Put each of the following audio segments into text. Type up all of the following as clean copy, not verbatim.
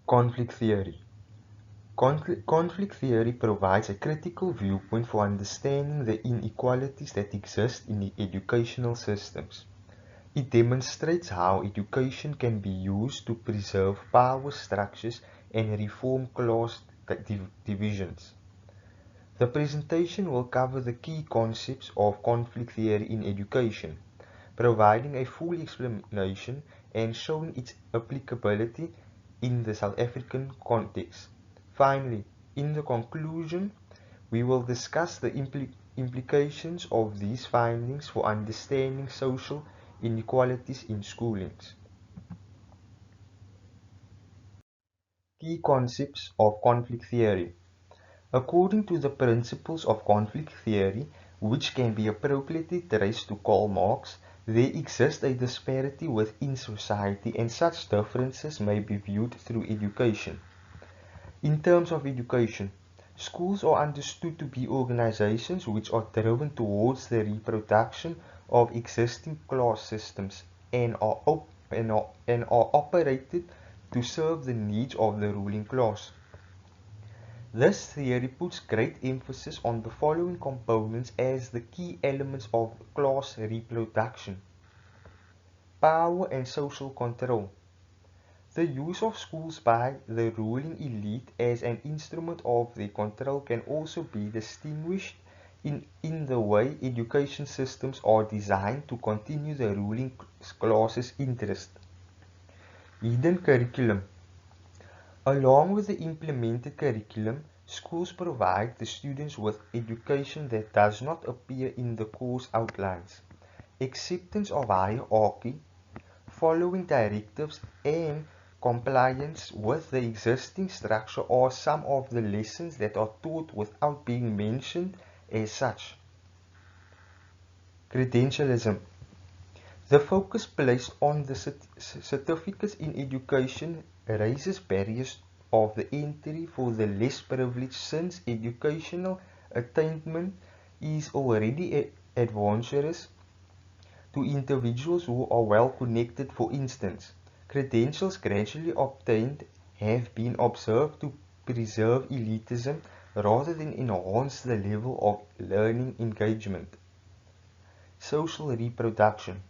Conflict theory. Conflict theory provides a critical viewpoint for understanding the inequalities that exist in the educational systems. It demonstrates how education can be used to preserve power structures and reform class divisions. The presentation will cover the key concepts of conflict theory in education, providing a full explanation and showing its applicability in the South African context. Finally, in the conclusion, we will discuss the implications of these findings for understanding social inequalities in schoolings. Key concepts of conflict theory. According to the principles of conflict theory, which can be appropriately traced to Karl Marx, there exists a disparity within society, and such differences may be viewed through education. In terms of education, schools are understood to be organizations which are driven towards the reproduction of existing class systems and are operated to serve the needs of the ruling class. This theory puts great emphasis on the following components as the key elements of class reproduction: power and social control. The use of schools by the ruling elite as an instrument of their control can also be distinguished in the way education systems are designed to continue the ruling class's interest. Hidden curriculum. Along with the implemented curriculum, schools provide the students with education that does not appear in the course outlines. Acceptance of hierarchy, following directives, and compliance with the existing structure are some of the lessons that are taught without being mentioned as such. Credentialism. The focus placed on the certificates in education raises barriers of the entry for the less privileged, since educational attainment is already advantageous to individuals who are well connected. For instance, credentials gradually obtained have been observed to preserve elitism rather than enhance the level of learning engagement. Social reproduction.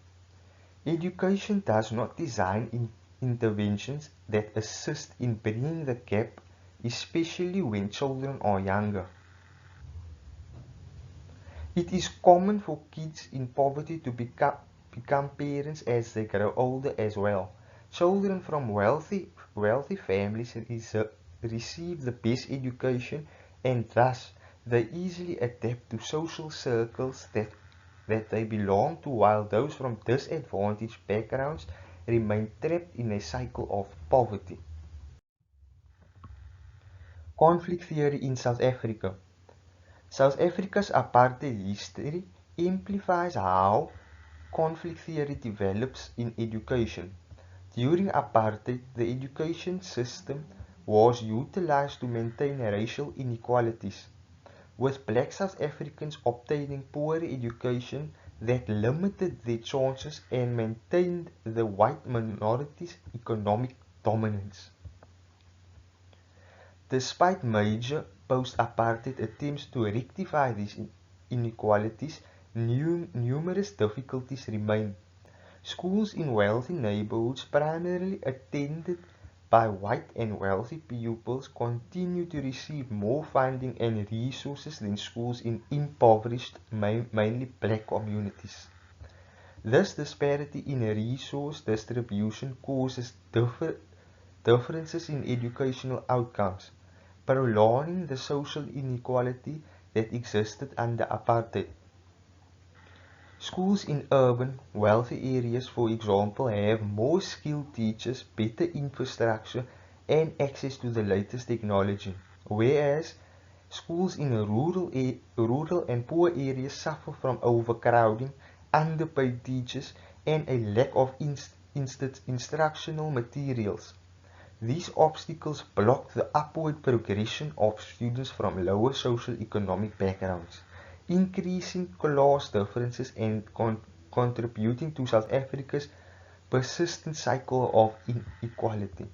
Education does not design interventions that assist in bridging the gap, especially when children are younger. It is common for kids in poverty to become parents as they grow older as well. Children from wealthy families receive the best education, and thus they easily adapt to social circles that they belong to, while those from disadvantaged backgrounds remain trapped in a cycle of poverty. Conflict theory in South Africa. South Africa's apartheid history amplifies how conflict theory develops in education. During apartheid, the education system was utilized to maintain racial inequalities, with black South Africans obtaining poorer education that limited their chances and maintained the white minority's economic dominance. Despite major post-apartheid attempts to rectify these inequalities, numerous difficulties remain. Schools in wealthy neighborhoods, primarily attended by white and wealthy pupils, continue to receive more funding and resources than schools in impoverished, mainly black communities. This disparity in resource distribution causes differences in educational outcomes, prolonging the social inequality that existed under apartheid. Schools in urban, wealthy areas, for example, have more skilled teachers, better infrastructure, and access to the latest technology, whereas schools in rural and poor areas suffer from overcrowding, underpaid teachers, and a lack of instructional materials. These obstacles block the upward progression of students from lower socio-economic backgrounds, increasing class differences and contributing to South Africa's persistent cycle of inequality.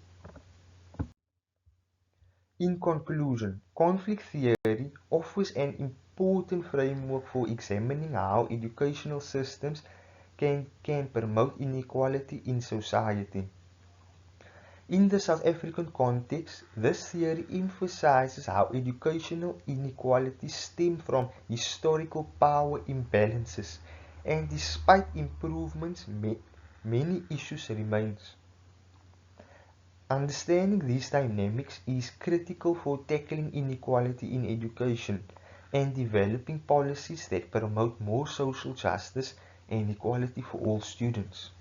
In conclusion, conflict theory offers an important framework for examining how educational systems can promote inequality in society. In the South African context, this theory emphasizes how educational inequalities stem from historical power imbalances, and despite improvements, many issues remain. Understanding these dynamics is critical for tackling inequality in education and developing policies that promote more social justice and equality for all students.